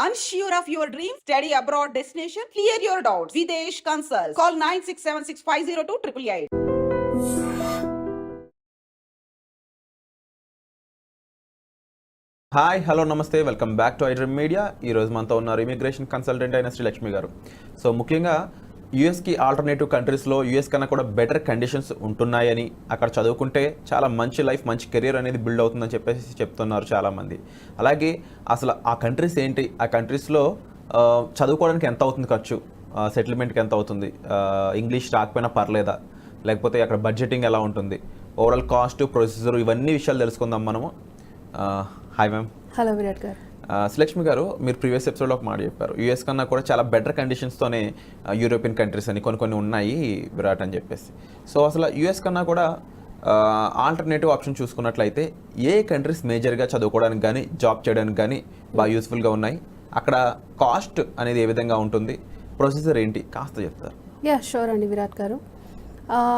Unsure of your dream? Study abroad destination? Clear your doubts. Videsh Consult. Call 9676502888. Hi hello నమస్తే welcome back to iDream Media. ఈరోజు మనతో ఉన్నారు immigration consultant అయిన శ్రీలక్ష్మి గారు. So ముఖ్యంగా యూఎస్కి alternative కంట్రీస్లో యూఎస్ కన్నా కూడా బెటర్ కండిషన్స్ ఉంటున్నాయని, అక్కడ చదువుకుంటే చాలా మంచి లైఫ్, మంచి కెరీర్ అనేది బిల్డ్ అవుతుందని చెప్పేసి చెప్తున్నారు చాలామంది. అలాగే అసలు ఆ కంట్రీస్ ఏంటి, ఆ కంట్రీస్లో చదువుకోవడానికి ఎంత అవుతుంది ఖర్చు, సెటిల్మెంట్కి ఎంత అవుతుంది, ఇంగ్లీష్ రాకపోయినా పర్లేదా, లేకపోతే అక్కడ బడ్జెటింగ్ ఎలా ఉంటుంది, ఓవరాల్ కాస్ట్, ప్రొసీజర్, ఇవన్నీ విషయాలు తెలుసుకుందాం మనము. Hi ma'am. హలో విరాట్ గారు. శ్రీలక్ష్మి గారు, మీరు ప్రీవియస్ ఎపిసోడ్లో ఒక మాట చెప్పారు, యూఎస్ కన్నా కూడా చాలా బెటర్ కండిషన్స్తోనే యూరోపియన్ కంట్రీస్ అని కొన్ని ఉన్నాయి విరాట్ అని చెప్పేసి. సో అసలు యూఎస్ కన్నా కూడా ఆల్టర్నేటివ్ ఆప్షన్ చూసుకున్నట్లయితే ఏ కంట్రీస్ మేజర్గా చదువుకోవడానికి కానీ జాబ్ చేయడానికి కానీ బాగా యూస్ఫుల్గా ఉన్నాయి, అక్కడ కాస్ట్ అనేది ఏ విధంగా ఉంటుంది, ప్రొసీజర్ ఏంటి కాస్త చెప్తారు? యా షూర్ అండి విరాట్ గారు.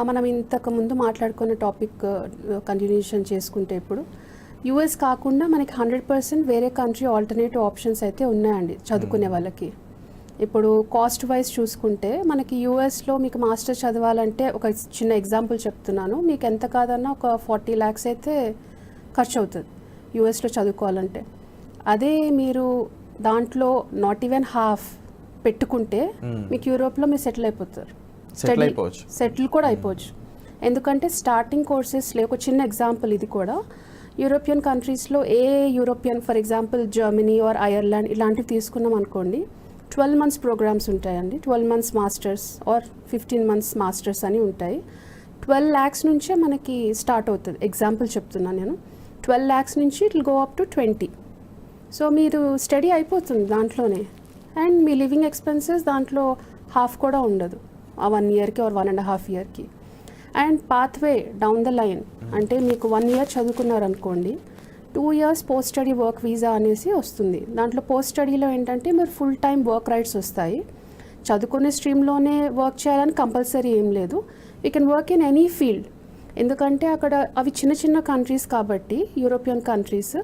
మనం ఇంతకు ముందు మాట్లాడుకున్న టాపిక్ కంటిన్యూషన్ చేసుకుంటే ఇప్పుడు యూఎస్ కాకుండా మనకి 100% వేరే కంట్రీ ఆల్టర్నేటివ్ ఆప్షన్స్ అయితే ఉన్నాయండి చదువుకునే వాళ్ళకి. ఇప్పుడు కాస్ట్ వైజ్ చూసుకుంటే మనకి యూఎస్లో మీకు మాస్టర్ చదవాలంటే ఒక చిన్న ఎగ్జాంపుల్ చెప్తున్నాను, మీకు ఎంత కాదన్నా ఒక 40 lakhs అయితే ఖర్చు అవుతుంది యూఎస్లో చదువుకోవాలంటే. అదే మీరు దాంట్లో నాట్ ఈవెన్ హాఫ్ పెట్టుకుంటే మీకు యూరోప్లో మీరు సెటిల్ అయిపోతారు, సెటిల్ కూడా అయిపోవచ్చు. ఎందుకంటే స్టార్టింగ్ కోర్సెస్లో ఒక చిన్న ఎగ్జాంపుల్ ఇది కూడా, యూరోపియన్ కంట్రీస్లో European for example Germany or Ireland ఇలాంటివి తీసుకున్నాం అనుకోండి, 12 months ప్రోగ్రామ్స్ ఉంటాయండి. 12 months masters or 15 months masters అని ఉంటాయి. 12 lakhs నుంచే మనకి స్టార్ట్ అవుతుంది. ఎగ్జాంపుల్ చెప్తున్నాను నేను, 12 lakhs నుంచి it will go up to 20. So మీరు స్టడీ అయిపోతుంది దాంట్లోనే, అండ్ మీ లివింగ్ ఎక్స్పెన్సెస్ దాంట్లో హాఫ్ కూడా ఉండదు ఆ 1 yearకి ఆర్ 1.5 yearకి. And pathway down the line అంటే మీకు 1 year చదువుకున్నారనుకోండి, 2 years post study work visa అనేసి వస్తుంది. దాంట్లో పోస్ట్ స్టడీలో ఏంటంటే మీరు ఫుల్ టైం వర్క్ రైట్స్ వస్తాయి. చదువుకునే స్ట్రీమ్లోనే వర్క్ చేయాలని కంపల్సరీ ఏం లేదు, you can work in any field. ఎందుకంటే అక్కడ అవి చిన్న చిన్న కంట్రీస్ కాబట్టి, యూరోపియన్ కంట్రీస్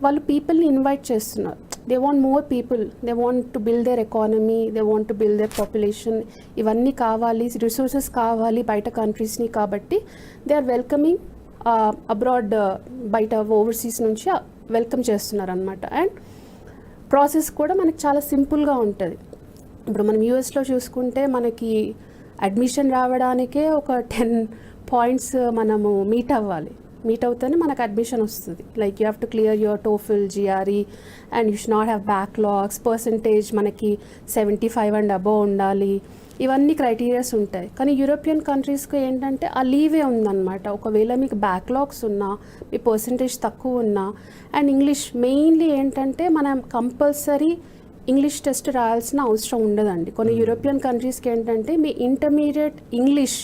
వాళ్ళు పీపుల్ని ఇన్వైట్ చేస్తున్నారు. They want more people, they want to build there economy, they want to build there population. ఇవన్నీ కావాలి, రిసోర్సెస్ కావాలి బయట కంట్రీస్ని, కాబట్టి దే ఆర్ వెల్కమింగ్ అబ్రాడ్, బయట ఓవర్సీస్ నుంచి వెల్కమ్ చేస్తున్నారు అనమాట. అండ్ ప్రాసెస్ కూడా మనకి చాలా సింపుల్గా ఉంటుంది. ఇప్పుడు మనం యూఎస్లో చూసుకుంటే మనకి అడ్మిషన్ రావడానికే ఒక 10 points మనము మీట్ అవుతేనే మనకు అడ్మిషన్ వస్తుంది. Like you have to clear your TOEFL, GRE, and you should not have backlogs, percentage మనకి 75 and above ఉండాలి. ఇవన్నీ క్రైటీరియాస్ ఉంటాయి. కానీ యూరోపియన్ కంట్రీస్కి ఏంటంటే ఆ లీవే ఉందన్నమాట. ఒకవేళ మీకు బ్యాక్లాగ్స్ ఉన్నా, మీ పర్సంటేజ్ తక్కువ ఉన్నా, అండ్ ఇంగ్లీష్ మెయిన్లీ ఏంటంటే మనం కంపల్సరీ ఇంగ్లీష్ టెస్ట్ రాయాల్సిన అవసరం ఉండదండి. కొన్ని యూరోపియన్ కంట్రీస్కి ఏంటంటే మీ ఇంటర్మీడియట్ ఇంగ్లీష్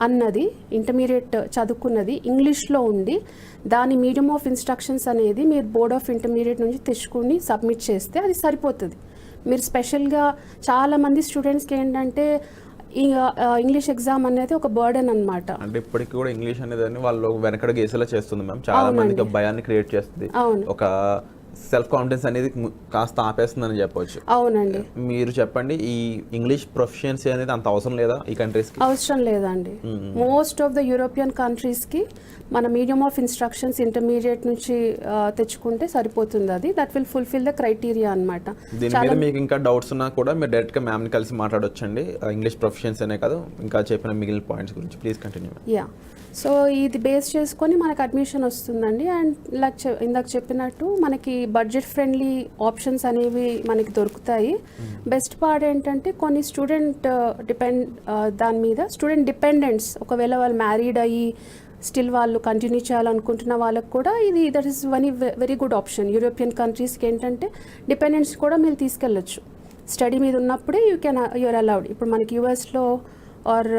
అన్నది, ఇంటర్మీడియట్ చదువుకున్నది ఇంగ్లీష్లో ఉండి, దాని మీడియం ఆఫ్ ఇన్స్ట్రక్షన్స్ అనేది మీరు బోర్డ్ ఆఫ్ ఇంటర్మీడియట్ నుంచి తెచ్చుకుని సబ్మిట్ చేస్తే అది సరిపోతుంది. మీరు స్పెషల్గా చాలామంది స్టూడెంట్స్కి ఏంటంటే ఇంగ్లీష్ ఎగ్జామ్ అనేది ఒక బర్డెన్ అనమాట. అంటే ఇప్పటికి కూడా ఇంగ్లీష్ అనేది వాళ్ళు వెనకడ గేసేలా చేస్తుంది మ్యామ్, చాలా మందికి భయాన్ని క్రియేట్ చేస్తుంది, ఒక సెల్ఫ్ కాన్ఫిడెన్స్ అనేది కాస్త ఆపేస్తుందని చెప్పవచ్చు. అవునండి. మీరు చెప్పండి, ఈ ఇంగ్లీష్ ప్రొఫిషియన్సీ అనేది అంత అవసరం లేదా ఈ కంట్రీస్కి? అవసరం లేదండి. మోస్ట్ ఆఫ్ ద యూరోపియన్ కంట్రీస్కి మన మీడియం ఆఫ్ ఇన్స్ట్రక్షన్స్ ఇంటర్మీడియట్ నుంచి తెచ్చుకుంటే సరిపోతుంది. అది that will fulfil the criteria అనమాట. దీని మీద మీకు ఇంకా డౌట్స్ ఉన్నా కూడా మీరు డైరెక్ట్గా మ్యామ్ని కలిసి మాట్లాడొచ్చండి. ఇంగ్లీష్ ప్రొఫిషియన్సీ అనే కాదు, ఇంకా చెప్పిన మిగిలిన పాయింట్స్ గురించి ప్లీజ్ కంటిన్యూ. యా, సో ఇది బేస్ చేసుకొని మనకు అడ్మిషన్ వస్తుందండి. అండ్ ఇందాక చెప్పినట్టు మనకి బడ్జెట్ ఫ్రెండ్లీ ఆప్షన్స్ అనేవి మనకి దొరుకుతాయి. బెస్ట్ పార్ట్ ఏంటంటే కొన్ని స్టూడెంట్ దాని మీద స్టూడెంట్ డిపెండెంట్స్, ఒకవేళ వాళ్ళు మ్యారీడ్ అయ్యి స్టిల్ వాళ్ళు కంటిన్యూ చేయాలనుకుంటున్న వాళ్ళకు కూడా ఇది that is very good option. European కంట్రీస్కి ఏంటంటే డిపెండెంట్స్ కూడా మీరు తీసుకెళ్ళచ్చు. స్టడీ మీద ఉన్నప్పుడే యూఆర్ అలౌడ్. ఇప్పుడు మనకి యూఎస్లో ఆర్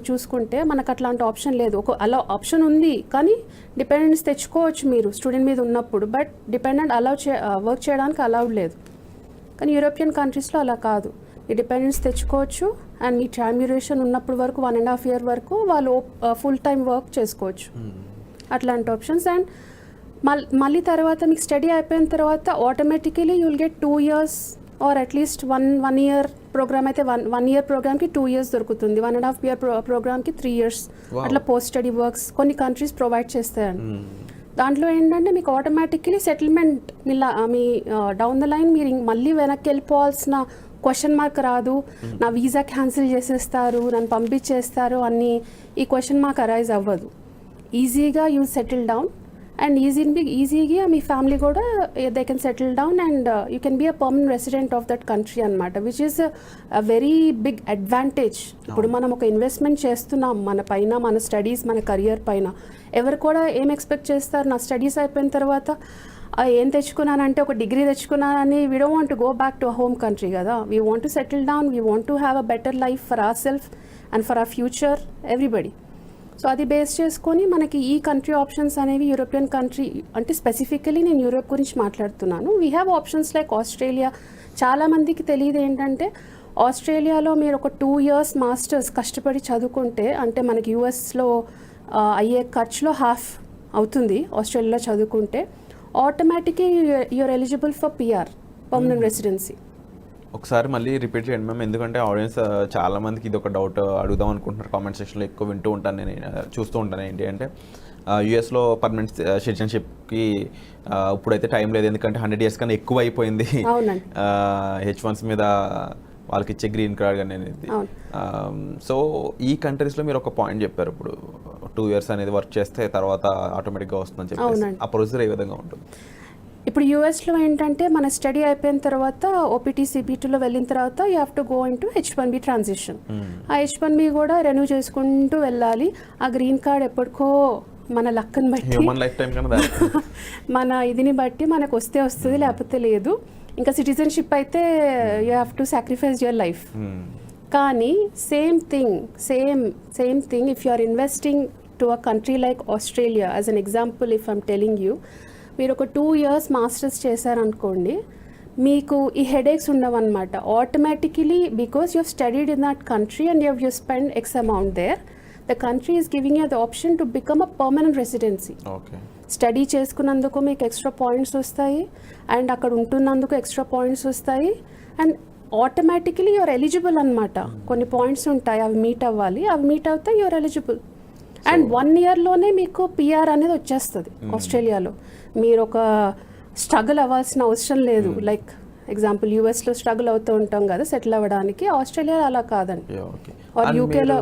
చూసుకుంటే మనకు అట్లాంటి ఆప్షన్ లేదు. అలా ఆప్షన్ ఉంది, కానీ డిపెండెంట్స్ తెచ్చుకోవచ్చు మీరు స్టూడెంట్ మీద ఉన్నప్పుడు, బట్ డిపెండెంట్ వర్క్ చేయడానికి అలౌడ్ లేదు. కానీ యూరోపియన్ కంట్రీస్లో అలా కాదు, ఈ డిపెండెంట్స్ తెచ్చుకోవచ్చు. అండ్ మీ టైమ్ డ్యూరేషన్ ఉన్నప్పుడు వరకు 1.5 year వరకు వాళ్ళు ఫుల్ టైం వర్క్ చేసుకోవచ్చు. అట్లాంటి ఆప్షన్స్. అండ్ మళ్ళీ తర్వాత మీకు స్టడీ అయిపోయిన తర్వాత automatically you'll get 2 years or at least one year programme అయితే వన్ ఇయర్ ప్రోగ్రామ్కి 2 years దొరుకుతుంది, 1.5 year ప్రోగ్రామ్కి 3 years. అట్లా పోస్ట్ స్టడీ వర్క్స్ కొన్ని కంట్రీస్ ప్రొవైడ్ చేస్తాయండి. దాంట్లో ఏంటంటే మీకు automatically settlement me down the line మీరు మళ్ళీ వెనక్కి వెళ్ళిపోవాల్సిన క్వశ్చన్ మార్క్ రాదు, నా వీసా క్యాన్సిల్ చేసేస్తారు, నన్ను పంపించేస్తారు అని ఈ క్వశ్చన్ మార్క్ అరైజ్ అవ్వదు. ఈజీగా యూ సెటిల్ డౌన్ అండ్ ఈజీగా మీ ఫ్యామిలీ కూడా they can settle down and you can be a permanent resident of that country అనమాట, which is a very big advantage. ఇప్పుడు మనం ఒక ఇన్వెస్ట్మెంట్ చేస్తున్నాం మన పైన, మన స్టడీస్, మన కెరియర్ పైన. ఎవరు కూడా ఏం ఎక్స్పెక్ట్ చేస్తారు, నా స్టడీస్ అయిపోయిన తర్వాత ఏం తెచ్చుకున్నానంటే ఒక డిగ్రీ తెచ్చుకున్నానని we don't want to go back to a home country కదా. We want to settle down, we want to have a better life for our self and for our future, everybody. So అది base చేసుకొని మనకి ఈ country options అనేవి European country అంటే specifically నేను Europe గురించి మాట్లాడుతున్నాను. We have options like Australia. చాలామందికి తెలియదు ఏంటంటే ఆస్ట్రేలియాలో మీరు ఒక 2 years మాస్టర్స్ కష్టపడి చదువుకుంటే అంటే మనకి యూఎస్లో అయ్యే ఖర్చులో హాఫ్ అవుతుంది ఆస్ట్రేలియాలో చదువుకుంటే. ఆటోమేటిక్గా you're eligible for PR, permanent residency. ఒకసారి మళ్ళీ రిపీట్ చేయండి మ్యామ్, ఎందుకంటే ఆడియన్స్ చాలా మందికి ఇది ఒక డౌట్ అడుగుదాం అనుకుంటున్నారు. కామెంట్ సెక్షన్లో ఎక్కువ వింటూ ఉంటాను, నేను చూస్తూ ఉంటాను. ఏంటి అంటే యూఎస్లో పర్మనెంట్ సిటిజన్షిప్కి ఇప్పుడైతే టైం లేదు, ఎందుకంటే 100 years కన్నా ఎక్కువ అయిపోయింది H1s మీద వాళ్ళకి ఇచ్చే గ్రీన్ కార్డ్ అనేది. సో ఈ కంట్రీస్లో మీరు ఒక పాయింట్ చెప్పారు, ఇప్పుడు 2 years అనేది వర్క్ చేస్తే తర్వాత ఆటోమేటిక్గా వస్తుందని చెప్పి. ఆ ప్రొసీజర్ ఏ విధంగా ఉంటుంది? ఇప్పుడు యూఎస్లో ఏంటంటే మన స్టడీ అయిపోయిన తర్వాత ఓపీటీ సిబిటీలో వెళ్ళిన తర్వాత you have to go in to H1B transition. ఆ H1B కూడా రెన్యూ చేసుకుంటూ వెళ్ళాలి. ఆ గ్రీన్ కార్డ్ ఎప్పటికో మన లక్కని బట్టి మన ఇదిని బట్టి మనకు వస్తే వస్తుంది, లేకపోతే లేదు. ఇంకా సిటిజన్షిప్ అయితే you have to sacrifice your life. కానీ same thing if you are investing to a country like Australia. As an example if I'm telling you, మీరు ఒక 2 years మాస్టర్స్ చేశారనుకోండి, మీకు ఈ హెడేక్స్ ఉండవన్నమాట. Automatically because you have studied in that country and you spend x amount there, the country is giving you the option to become a permanent residency. Study చేసుకున్నందుకు మీకు extra points వస్తాయి and అక్కడ ఉంటున్నందుకు extra points వస్తాయి and automatically you're eligible అనమాట. కొన్ని points ఉంటాయి, అవి meet అవ్వాలి, అవి మీట్ అవుతాయి, యూఆర్ ఎలిజిబుల్. అండ్ 1 yearలోనే మీకు పిఆర్ అనేది వచ్చేస్తుంది ఆస్ట్రేలియాలో. మీరు ఒక స్ట్రగుల్ అవ్వాల్సిన అవసరం లేదు. లైక్ ఎగ్జాంపుల్ యూఎస్లో స్ట్రగుల్ అవుతూ ఉంటాం కదా సెటిల్ అవ్వడానికి, ఆస్ట్రేలియాలో అలా కాదండి. ఆర్ యూకేలో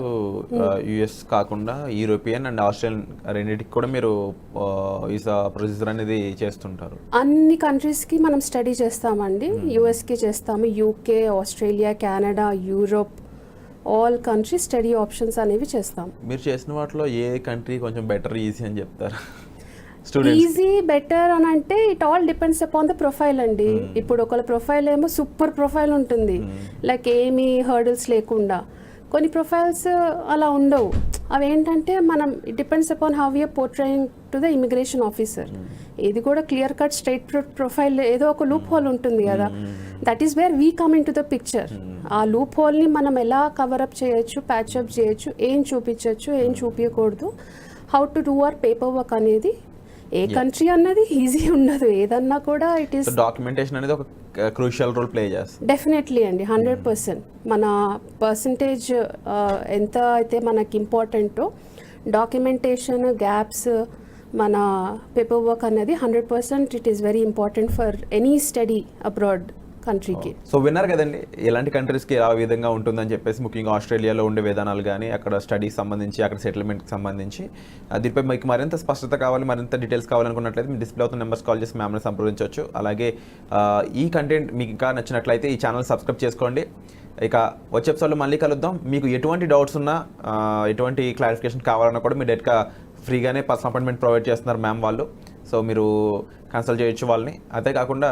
యూఎస్ కాకుండా యూరోపియన్ అండ్ ఆస్ట్రేలియన్ రెండింటికి కూడా మీరు వీసా ప్రొసీజర్ అనేది చేస్తుంటారు? అన్ని కంట్రీస్కి మనం స్టడీ చేస్తామండి. యూఎస్కి చేస్తాము, UK, Australia, Canada, Europe, all country study options అనేవి చేస్తాం. మీరు చేసిన వాటిలో ఏ కంట్రీ కొంచెం బెటర్, ఈజీ అని చెప్తారు? ఈజీ బెటర్ అని అంటే it all depends upon the profile అండి. ఇప్పుడు ఒకళ్ళ ప్రొఫైల్ ఏమో సూపర్ ప్రొఫైల్ ఉంటుంది, లైక్ ఏమీ హర్డిల్స్ లేకుండా. కొన్ని ప్రొఫైల్స్ అలా ఉండవు. అవి ఏంటంటే మనం it depends upon how you're portraying to the immigration officer. ఇది కూడా క్లియర్ కట్ స్ట్రైట్ ప్రొఫైల్ ఏదో ఒక లూప్ హోల్ ఉంటుంది కదా, that is where we come in to the picture. ఆ లూప్ హోల్ని మనం ఎలా కవరప్ చేయొచ్చు, ప్యాచప్ చేయొచ్చు, ఏం చూపించవచ్చు, ఏం చూపించకూడదు, how to do our paper work అనేది. ఏ కంట్రీ అన్నది ఈజీ ఉండదు, ఏదన్నా కూడా ఇట్ ఈస్ డాక్యుమెంటేషన్ అనేది ఒక క్రూషియల్ రోల్ ప్లే చేస్తుంది. డెఫినెట్లీ అండి, 100%. మన పర్సంటేజ్ ఎంత అయితే మనకి ఇంపార్టెంటో డాక్యుమెంటేషన్, గ్యాప్స్, మన పేపర్ వర్క్ అనేది 100% it is very important for any study abroad కంట్రీకి. సో విన్నారు కదండి ఎలాంటి కంట్రీస్కి ఆ విధంగా ఉంటుందని చెప్పేసి, ముఖ్యంగా ఆస్ట్రేలియాలో ఉండే విధానాలు కానీ అక్కడ స్టడీకి సంబంధించి, అక్కడ సెటిల్మెంట్కి సంబంధించి. దీనిపై మీకు మరింత స్పష్టత కావాలి, మరింత డీటెయిల్స్ కావాలనుకున్నట్లయితే మీ డిస్ప్లే అవుతున్న నెంబర్స్ కాల్ చేసి మ్యామ్ని సంప్రదించవచ్చు. అలాగే ఈ కంటెంట్ మీకు ఇంకా నచ్చినట్లయితే ఈ ఛానల్ సబ్స్క్రైబ్ చేసుకోండి. ఇక వచ్చే ఎపిసోడ్లో మళ్ళీ కలుద్దాం. మీకు ఎటువంటి డౌట్స్ ఉన్నా, ఎటువంటి క్లారిఫికేషన్ కావాలన్నా కూడా మీరు డైరెక్ట్గా ఫ్రీగానే పర్సనల్ అపాయింట్మెంట్ ప్రొవైడ్ చేస్తున్నారు మ్యామ్ వాళ్ళు. సో మీరు కన్సల్ట్ చేయొచ్చు వాళ్ళని. అంతేకాకుండా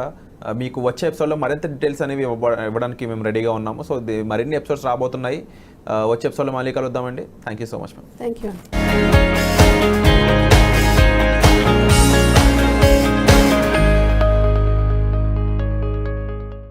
మీకు వచ్చే ఎపిసోడ్లో మరింత డీటెయిల్స్ అనేవి ఇవ్వడానికి మేము రెడీగా ఉన్నాము. సో మరిన్ని ఎపిసోడ్స్ రాబోతున్నాయి. వచ్చే ఎపిసోడ్లో మళ్ళీ కలుద్దామండి. Thank you so much ma'am. Thank you.